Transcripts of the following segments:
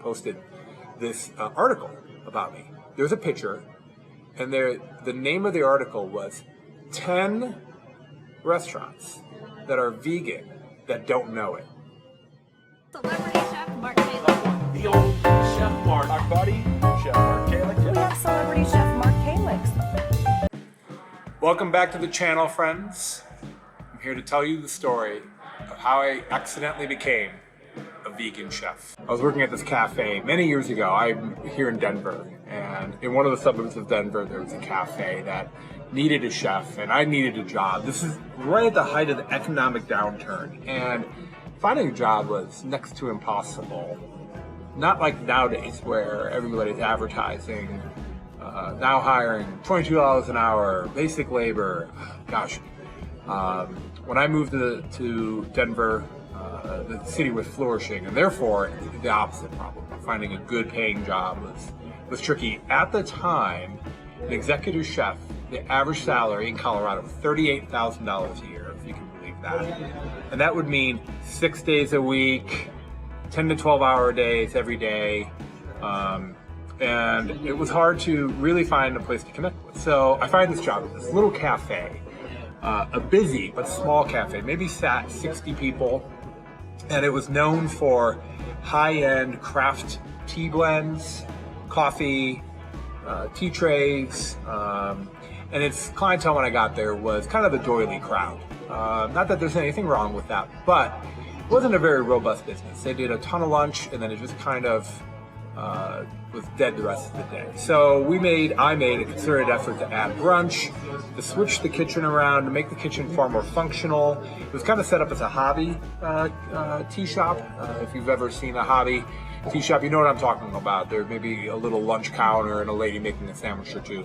posted this article about me. There's a picture, and the name of the article was 10 restaurants that are vegan that don't know it. Celebrity chef Mark Kalix. The old Chef Mark. Our buddy, Chef Mark Kalix. We have celebrity chef Mark Kalix. Welcome back to the channel, friends. I'm here to tell you the story of how I accidentally became a vegan chef. I was working at this cafe many years ago. I'm here in Denver, and in one of the suburbs of Denver, there was a cafe that needed a chef, and I needed a job. This is right at the height of the economic downturn, and finding a job was next to impossible. Not like nowadays, where everybody's advertising, now hiring $22 an hour, basic labor. Gosh, when I moved to Denver, the city was flourishing, and therefore the opposite problem. Finding a good paying job was tricky. At the time, an executive chef, the average salary in Colorado was $38,000 a year, if you can believe that. And that would mean 6 days a week, 10 to 12 hour days every day. And it was hard to really find a place to connect with. So I find this job at this little cafe, a busy but small cafe, maybe sat 60 people. And it was known for high-end craft tea blends, coffee, tea trays, and its clientele when I got there was kind of the doily crowd. Not that there's anything wrong with that, but it wasn't a very robust business. They did a ton of lunch, and then it just kind of was dead the rest of the day. So I made a concerted effort to add brunch, to switch the kitchen around, to make the kitchen far more functional. It was kind of set up as a hobby tea shop. If you've ever seen a hobby tea shop, you know what I'm talking about. There may be a little lunch counter and a lady making a sandwich or two.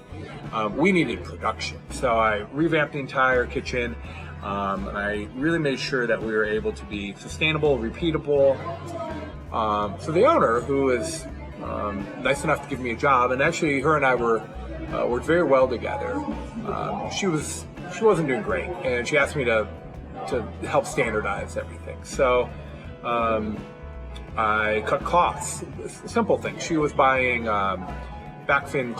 We needed production. So I revamped the entire kitchen. And I really made sure that we were able to be sustainable, repeatable. So the owner, who is nice enough to give me a job, and actually her and I worked very well together. She wasn't doing great, and she asked me to help standardize everything. So I cut costs, simple things. She was buying backfin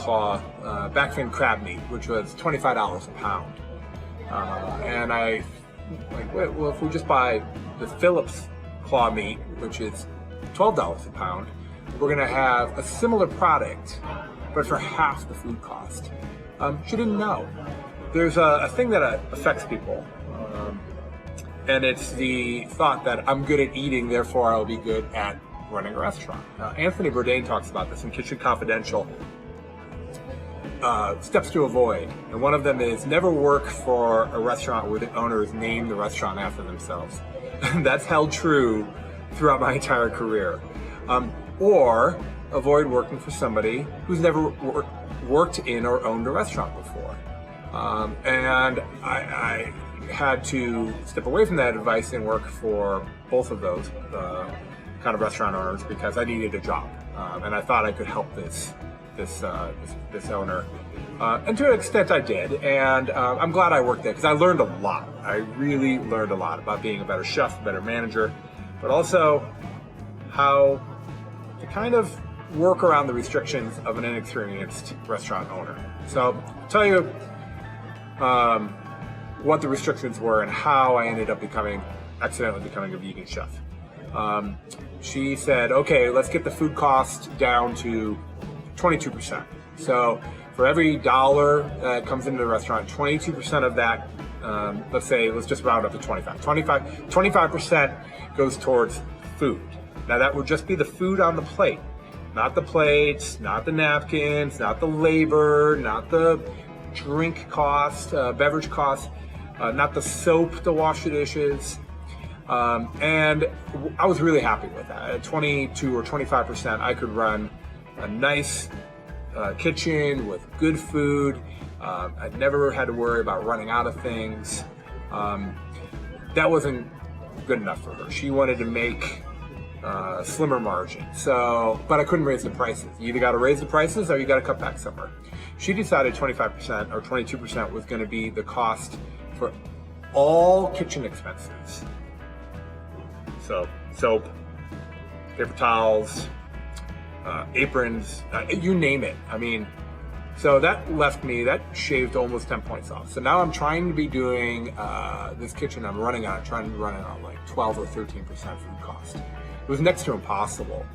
crab meat, which was $25 a pound. And I like, well, if we just buy the Phillips claw meat, which is $12 a pound, we're gonna have a similar product, but for half the food cost. She didn't know. There's a thing that affects people, and it's the thought that I'm good at eating, therefore I'll be good at running a restaurant. Anthony Bourdain talks about this in Kitchen Confidential. Steps to avoid, and one of them is never work for a restaurant where the owners name the restaurant after themselves. That's held true throughout my entire career. Or avoid working for somebody who's never worked in or owned a restaurant before. And I had to step away from that advice and work for both of those kind of restaurant owners because I needed a job, and I thought I could help this owner, and to an extent I did, and I'm glad I worked there because I learned a lot. I really learned a lot about being a better chef, a better manager, but also how to kind of work around the restrictions of an inexperienced restaurant owner. So I'll tell you what the restrictions were and how I ended up accidentally becoming a vegan chef. She said, okay, let's get the food cost down to 22%. So for every dollar that comes into the restaurant, 22% of that, let's just round up to 25% goes towards food. Now that would just be the food on the plate, not the plates, not the napkins, not the labor, not the drink cost, beverage cost, not the soap to wash the dishes. And I was really happy with that. At 22 or 25%, I could run a nice kitchen with good food. I'd never had to worry about running out of things. That wasn't good enough for her. She wanted to make slimmer margin. But I couldn't raise the prices. You either got to raise the prices or you got to cut back somewhere. She decided 25% or 22% was going to be the cost for all kitchen expenses. So soap, paper towels, aprons, you name it. I mean, so that shaved almost 10 points off. So now I'm trying to be doing this kitchen I'm running on, trying to run it on like 12 or 13% food cost. It was next to impossible.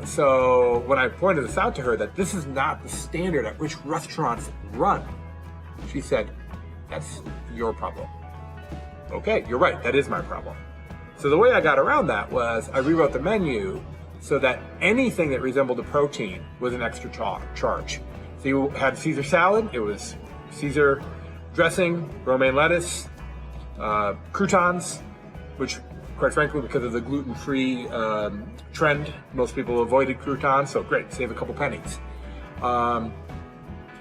So when I pointed this out to her that this is not the standard at which restaurants run, she said, "That's your problem." Okay, you're right, that is my problem. So the way I got around that was I rewrote the menu so that anything that resembled a protein was an extra charge. So you had Caesar salad, it was Caesar dressing, romaine lettuce, croutons, which quite frankly, because of the gluten-free trend, most people avoided croutons, so great, save a couple pennies.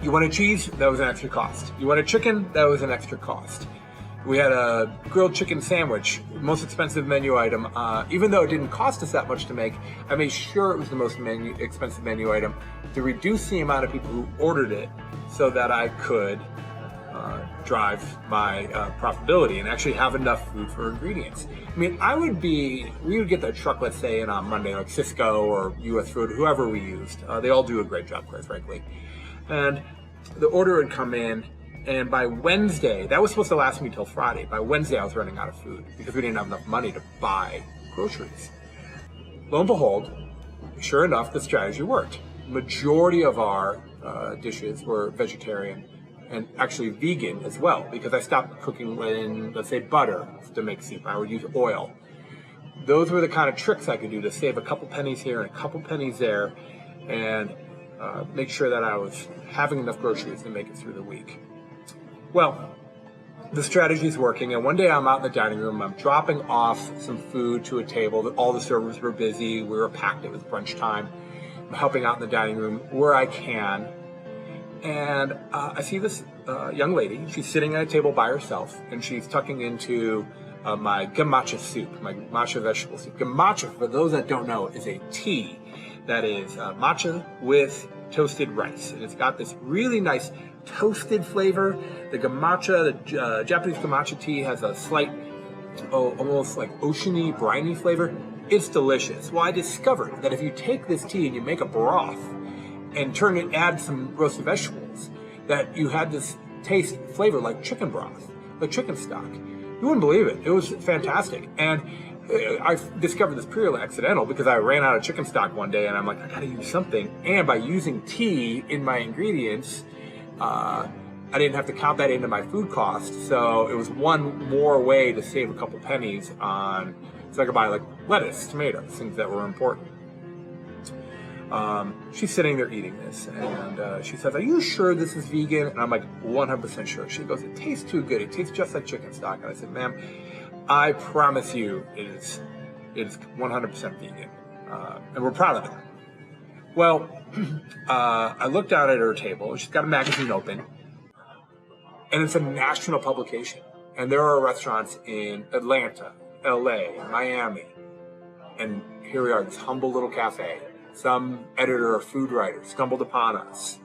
You wanted cheese, that was an extra cost. You wanted chicken, that was an extra cost. We had a grilled chicken sandwich, most expensive menu item. Even though it didn't cost us that much to make, I made sure it was the most expensive menu item to reduce the amount of people who ordered it so that I could drive my profitability and actually have enough food for ingredients. I mean, we would get the truck, let's say, in on Monday, like Cisco or US Food, whoever we used. They all do a great job, quite frankly. And the order would come in, and by Wednesday, that was supposed to last me till Friday. By Wednesday, I was running out of food because we didn't have enough money to buy groceries. Lo and behold, sure enough, the strategy worked. Majority of our dishes were vegetarian and actually vegan as well, because I stopped cooking in, let's say, butter to make soup. I would use oil. Those were the kind of tricks I could do to save a couple pennies here and a couple pennies there, and make sure that I was having enough groceries to make it through the week. Well, the strategy is working, and one day I'm out in the dining room, I'm dropping off some food to a table. All the servers were busy, we were packed, it was brunch time. I'm helping out in the dining room where I can, and I see this young lady. She's sitting at a table by herself, and she's tucking into my gamacha soup, my matcha vegetable soup. Gamacha, for those that don't know, is a tea that is matcha with toasted rice, and it's got this really nice toasted flavor. The gamacha, the Japanese gamacha tea has a slight, almost like oceany, briny flavor. It's delicious. Well, I discovered that if you take this tea and you make a broth and add some roasted vegetables, that you had this taste, flavor like chicken broth, like chicken stock. You wouldn't believe it. It was fantastic. And I discovered this purely accidental because I ran out of chicken stock one day and I'm like, I gotta use something. And by using tea in my ingredients, I didn't have to count that into my food cost. So it was one more way to save a couple pennies on, so I could buy like lettuce, tomatoes, things that were important. She's sitting there eating this, and she says, "Are you sure this is vegan?" And I'm like, 100% sure. She goes, "It tastes too good. It tastes just like chicken stock." And I said, "Ma'am, I promise you it is 100% vegan. And we're proud of it." Well, I looked down at her table. She's got a magazine open, and it's a national publication. And there are restaurants in Atlanta, LA, Miami, and here we are, this humble little cafe. Some editor or food writer stumbled upon us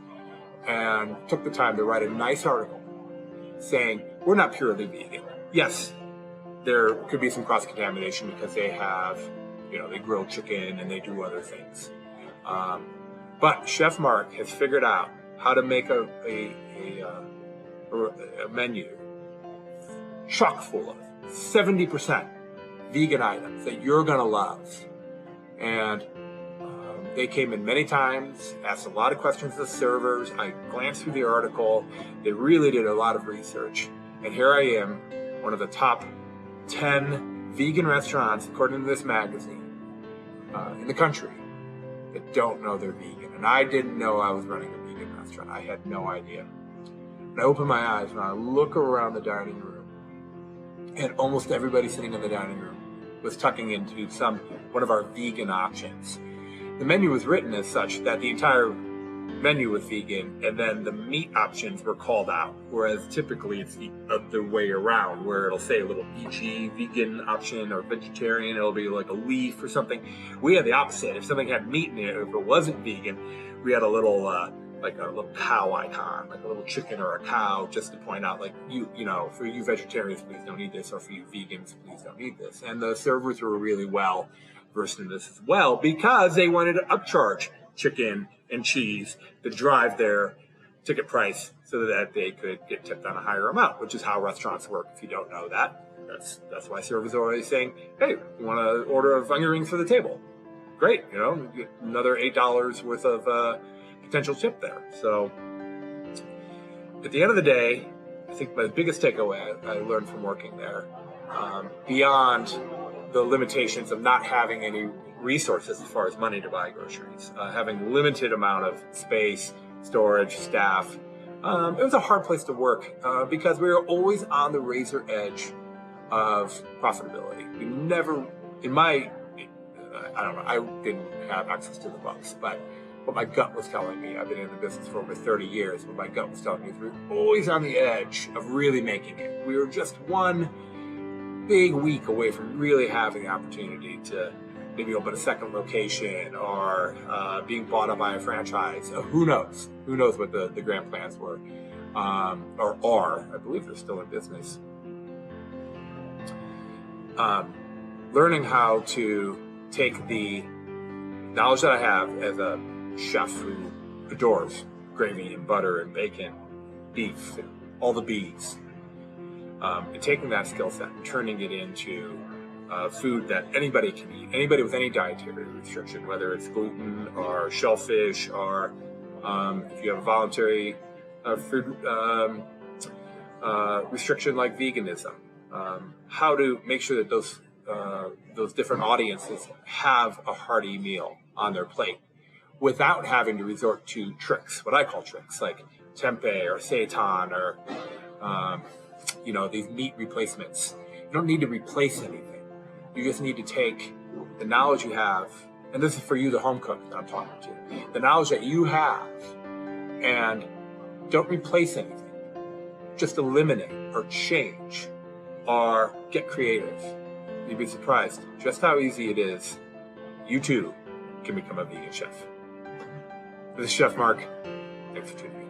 and took the time to write a nice article saying, we're not purely vegan. Yes, there could be some cross-contamination because they have, they grill chicken and they do other things. But Chef Mark has figured out how to make a menu chock full of 70% vegan items that you're going to love. And they came in many times, asked a lot of questions to the servers. I glanced through the article. They really did a lot of research. And here I am, one of the top 10 vegan restaurants, according to this magazine, in the country that don't know they're vegan. And I didn't know I was running a vegan restaurant. I had no idea. And I open my eyes and I look around the dining room, and almost everybody sitting in the dining room was tucking into one of our vegan options. The menu was written as such that the entire menu was vegan, and then the meat options were called out, whereas typically it's the other way around, where it'll say a little beachy vegan option or vegetarian, it'll be like a leaf or something. We had the opposite. If something had meat in it, if it wasn't vegan, we had a little like a little cow icon, like a little chicken or a cow, just to point out, like, for you vegetarians, please don't eat this, or for you vegans, please don't eat this. And the servers were really well versed in this as well because they wanted to upcharge chicken and cheese to drive their ticket price so that they could get tipped on a higher amount, which is how restaurants work. If you don't know that, that's why servers are always saying, hey, you want an order of onion rings for the table? Great, get another $8 worth of potential tip there. So at the end of the day, I think my biggest takeaway I learned from working there, beyond the limitations of not having any resources as far as money to buy groceries, having limited amount of space, storage, staff. It was a hard place to work because we were always on the razor edge of profitability. We never, I didn't have access to the books, but what my gut was telling me, I've been in the business for over 30 years, what my gut was telling me is we were always on the edge of really making it. We were just one big week away from really having the opportunity to maybe open a second location or being bought up by a franchise. Who knows? Who knows what the grand plans were or are. I believe they're still in business. Learning how to take the knowledge that I have as a chef who adores gravy and butter and bacon, beef, and all the bees, and taking that skill set and turning it into food that anybody can eat, anybody with any dietary restriction, whether it's gluten or shellfish or if you have a voluntary food restriction like veganism, how to make sure that those different audiences have a hearty meal on their plate without having to resort to tricks, what I call tricks, like tempeh or seitan or these meat replacements. You don't need to replace anything. You just need to take the knowledge you have, and this is for you, the home cook that I'm talking to, the knowledge that you have, and don't replace anything. Just eliminate or change or get creative. You'd be surprised just how easy it is. You too can become a vegan chef. This is Chef Mark. Thanks for tuning in.